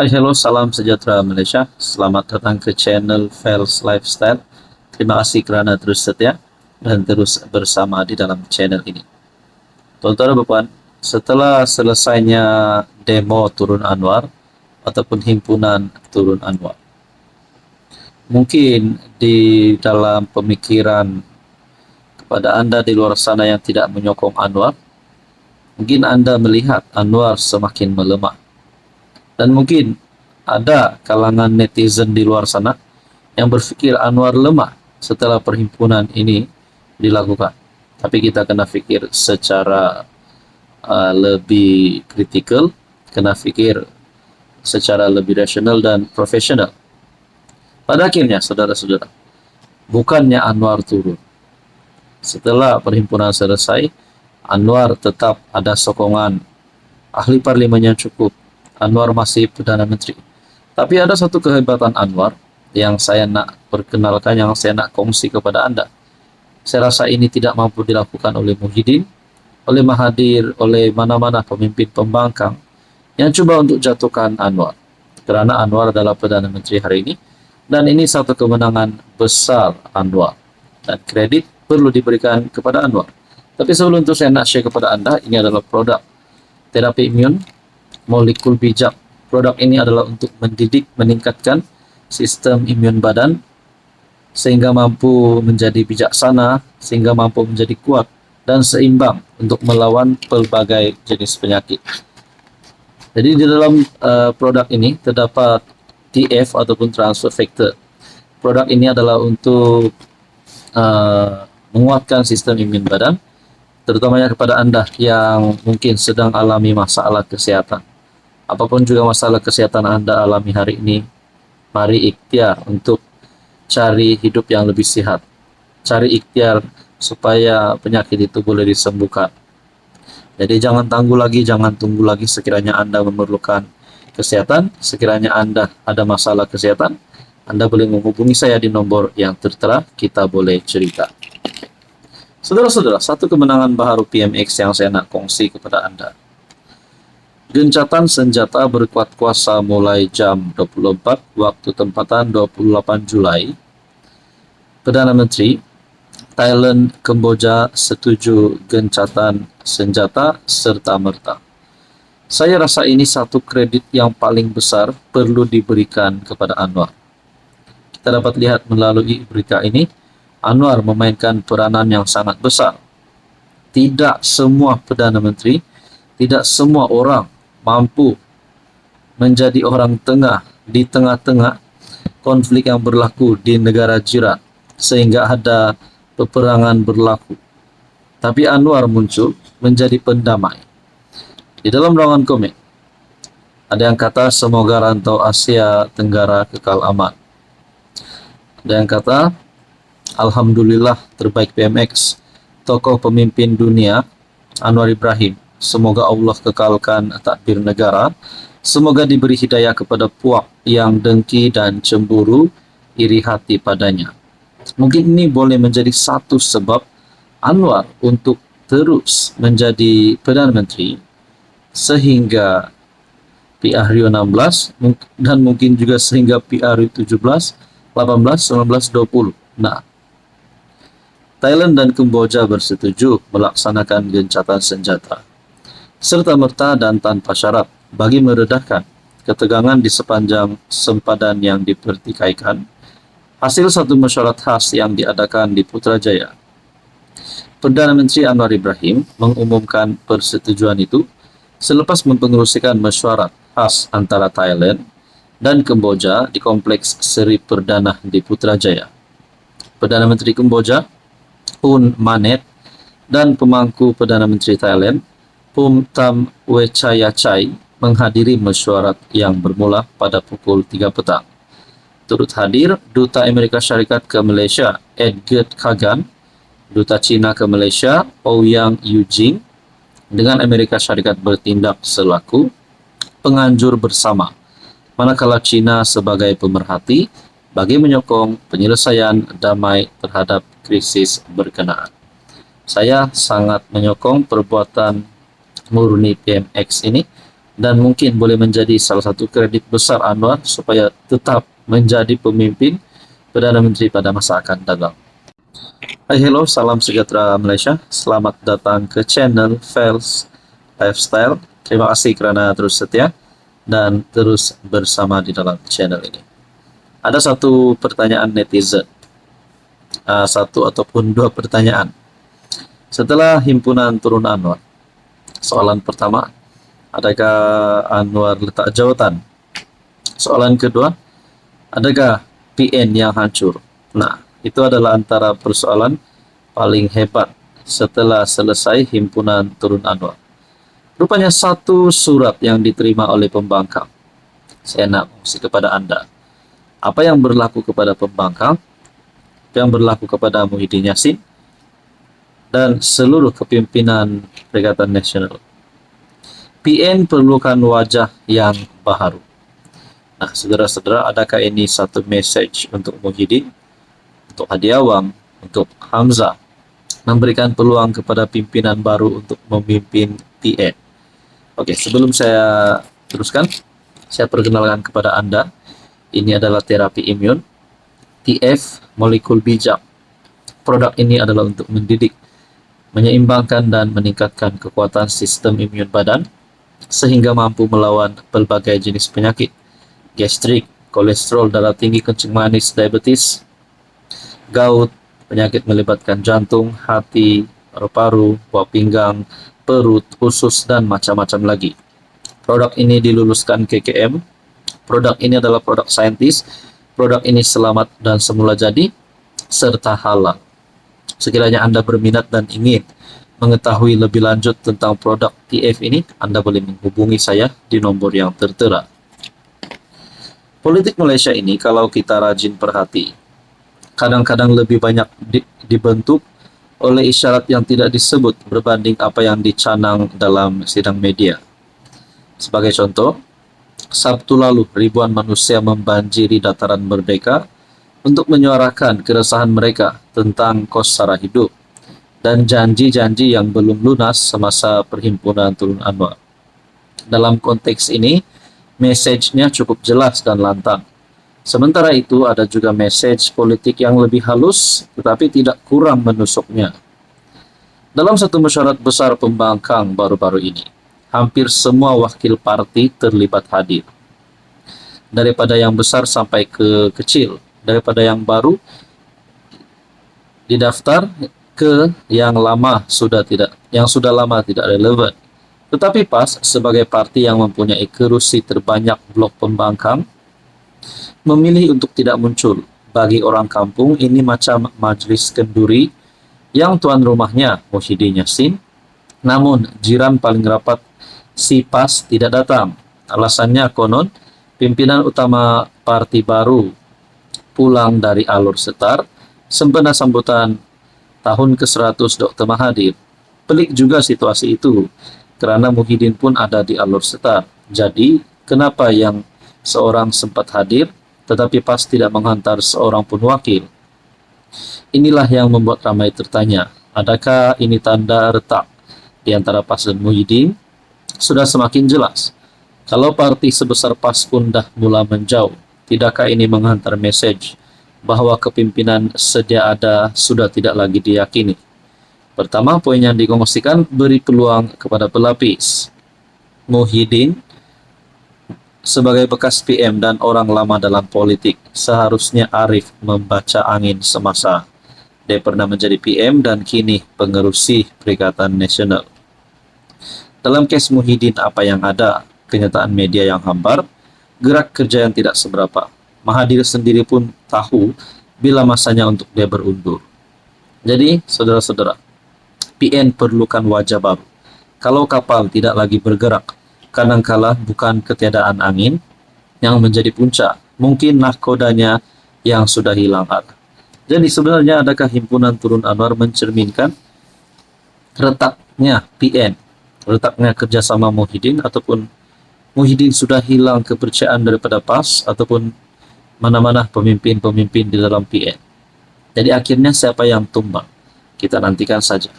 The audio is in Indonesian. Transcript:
Hai, hello, salam sejahtera Malaysia. Selamat datang ke channel Fels Lifestyle. Terima kasih kerana terus setia dan terus bersama di dalam channel ini. Tuan-tuan dan puan, setelah selesainya demo Turun Anwar ataupun himpunan Turun Anwar, mungkin di dalam pemikiran kepada anda di luar sana yang tidak menyokong Anwar, mungkin anda melihat Anwar semakin melemah. Dan mungkin ada kalangan netizen di luar sana yang berfikir Anwar lemah setelah perhimpunan ini dilakukan. Tapi kita kena fikir secara lebih kritikal, kena fikir secara lebih rasional dan profesional. Pada akhirnya, saudara-saudara, bukannya Anwar turun. Setelah perhimpunan selesai, Anwar tetap ada sokongan ahli parlimen yang cukup. Anwar masih Perdana Menteri. Tapi ada satu kehebatan Anwar yang saya nak perkenalkan, yang saya nak kongsi kepada anda. Saya rasa ini tidak mampu dilakukan oleh Muhyiddin, oleh Mahathir, oleh mana-mana pemimpin pembangkang yang cuba untuk jatuhkan Anwar. Kerana Anwar adalah Perdana Menteri hari ini, dan ini satu kemenangan besar Anwar. Dan kredit perlu diberikan kepada Anwar. Tapi sebelum itu saya nak share kepada anda, ini adalah produk terapi imun molekul bijak. Produk ini adalah untuk mendidik, meningkatkan sistem imun badan sehingga mampu menjadi bijaksana, sehingga mampu menjadi kuat dan seimbang untuk melawan pelbagai jenis penyakit. Jadi di dalam produk ini terdapat TF ataupun transfer factor. Produk ini adalah untuk menguatkan sistem imun badan, terutamanya kepada anda yang mungkin sedang alami masalah kesihatan. Apapun juga masalah kesihatan anda alami hari ini, mari ikhtiar untuk cari hidup yang lebih sihat. Cari ikhtiar supaya penyakit itu boleh disembuhkan. Jadi jangan tunggu lagi sekiranya anda memerlukan kesehatan, sekiranya anda ada masalah kesehatan, anda boleh menghubungi saya di nomor yang tertera, kita boleh cerita. Saudara-saudara, satu kemenangan baharu PMX yang saya nak kongsi kepada anda. Gencatan senjata berkuat kuasa mulai jam 24 waktu tempatan 28 Julai. Perdana Menteri Thailand, Kemboja setuju gencatan senjata serta-merta. Saya rasa ini satu kredit yang paling besar perlu diberikan kepada Anwar. Kita dapat lihat melalui berita ini, Anwar memainkan peranan yang sangat besar. Tidak semua Perdana Menteri, tidak semua orang mampu menjadi orang tengah di tengah-tengah konflik yang berlaku di negara jiran sehingga ada peperangan berlaku. Tapi Anwar muncul menjadi pendamai. Di dalam ruangan komen, ada yang kata semoga rantau Asia Tenggara kekal aman. Ada yang kata Alhamdulillah terbaik PMX, tokoh pemimpin dunia Anwar Ibrahim. Semoga Allah kekalkan takdir negara. Semoga diberi hidayah kepada puak yang dengki dan cemburu, iri hati padanya. Mungkin ini boleh menjadi satu sebab Anwar untuk terus menjadi Perdana Menteri sehingga PRU 16 dan mungkin juga sehingga PRU 17, 18, 19, 20. Nah, Thailand dan Kemboja bersetuju melaksanakan gencatan senjata serta-merta dan tanpa syarat bagi meredahkan ketegangan di sepanjang sempadan yang dipertikaikan, hasil satu mesyuarat khas yang diadakan di Putrajaya. Perdana Menteri Anwar Ibrahim mengumumkan persetujuan itu selepas mempengerusikan mesyuarat khas antara Thailand dan Kemboja di Kompleks Seri Perdana di Putrajaya. Perdana Menteri Kemboja, Hun Manet, dan pemangku Perdana Menteri Thailand, Phum Tham Wechayachai, menghadiri mesyuarat yang bermula pada pukul 3 petang. Turut hadir Duta Amerika Syarikat ke Malaysia, Edgar Kagan, Duta China ke Malaysia, Ouyang Yujing, dengan Amerika Syarikat bertindak selaku penganjur bersama, manakala China sebagai pemerhati bagi menyokong penyelesaian damai terhadap krisis berkenaan. Saya sangat menyokong perbuatan murni PMX ini dan mungkin boleh menjadi salah satu kredit besar Anwar supaya tetap menjadi pemimpin Perdana Menteri pada masa akan datang. Hai, hello, salam sejahtera Malaysia. Selamat datang ke channel Fels Lifestyle. Terima kasih kerana terus setia dan terus bersama di dalam channel ini. Ada satu pertanyaan netizen, satu ataupun dua pertanyaan. Setelah himpunan turun Anwar, soalan pertama, adakah Anwar letak jawatan? Soalan kedua, adakah PN yang hancur? Nah, itu adalah antara persoalan paling hebat setelah selesai himpunan turun Anwar. Rupanya satu surat yang diterima oleh pembangkang. Saya nak kongsi kepada anda. Apa yang berlaku kepada pembangkang, apa yang berlaku kepada Muhyiddin Yassin, dan seluruh kepimpinan Perikatan Nasional. PN perlukan wajah yang baharu. Nah, saudara-saudara, adakah ini satu message untuk Muhyiddin, untuk Hadi Awang, untuk Hamzah, memberikan peluang kepada pimpinan baru untuk memimpin PN? Oke, sebelum saya teruskan, saya perkenalkan kepada anda, ini adalah terapi imun, TF molekul bijak. Produk ini adalah untuk mendidik, menyeimbangkan dan meningkatkan kekuatan sistem imun badan, sehingga mampu melawan pelbagai jenis penyakit, gastrik, kolesterol darah tinggi, kencing manis, diabetes, gout, penyakit melibatkan jantung, hati, paru-paru, buah pinggang, perut, usus, dan macam-macam lagi. Produk ini diluluskan KKM. Produk ini adalah produk saintis. Produk ini selamat dan semula jadi, serta halal. Sekiranya anda berminat dan ingin mengetahui lebih lanjut tentang produk TF ini, anda boleh menghubungi saya di nomor yang tertera. Politik Malaysia ini, kalau kita rajin perhati, kadang-kadang lebih banyak dibentuk oleh isyarat yang tidak disebut berbanding apa yang dicanang dalam sidang media. Sebagai contoh, Sabtu lalu ribuan manusia membanjiri dataran Merdeka untuk menyuarakan keresahan mereka tentang kos sara hidup dan janji-janji yang belum lunas semasa perhimpunan turun Anwar. Dalam konteks ini, mesejnya cukup jelas dan lantang. Sementara itu, ada juga message politik yang lebih halus, tetapi tidak kurang menusuknya. Dalam satu mesyuarat besar pembangkang baru-baru ini, hampir semua wakil parti terlibat hadir. Daripada yang besar sampai ke kecil, daripada yang baru didaftar ke yang sudah lama tidak relevan. Tetapi PAS sebagai parti yang mempunyai kerusi terbanyak blok pembangkang, memilih untuk tidak muncul. Bagi orang kampung, ini macam majlis kenduri yang tuan rumahnya Muhyiddin Yassin, namun jiran paling rapat si PAS tidak datang. Alasannya konon, pimpinan utama parti baru pulang dari alur setar sempena sambutan tahun ke-100 Dr. Mahathir. Pelik juga situasi itu, kerana Muhyiddin pun ada di alur setar. Jadi, kenapa yang seorang sempat hadir, tetapi PAS tidak menghantar seorang pun wakil? Inilah yang membuat ramai tertanya, adakah ini tanda retak di antara PAS dan Muhyiddin? Sudah semakin jelas. Kalau parti sebesar PAS pun dah mula menjauh, tidakkah ini menghantar mesej bahwa kepimpinan sedia ada sudah tidak lagi diyakini? Pertama, poin yang dikongsikan, beri peluang kepada pelapis. Muhyiddin sebagai bekas PM dan orang lama dalam politik, seharusnya arif membaca angin semasa dia pernah menjadi PM dan kini pengerusi Perikatan Nasional. Dalam kes Muhyiddin, apa yang ada? Kenyataan media yang hambar, gerak kerja yang tidak seberapa. Mahathir sendiri pun tahu bila masanya untuk dia berundur. Jadi, saudara-saudara, PN perlukan wajah baru. Kalau kapal tidak lagi bergerak, kadangkala bukan ketiadaan angin yang menjadi puncak, mungkin nahkodanya yang sudah hilang arah. Jadi sebenarnya adakah himpunan turun Anwar mencerminkan retaknya PN, retaknya kerjasama Muhyiddin, ataupun Muhyiddin sudah hilang kepercayaan daripada PAS ataupun mana-mana pemimpin-pemimpin di dalam PN? Jadi akhirnya siapa yang tumbang? Kita nantikan saja.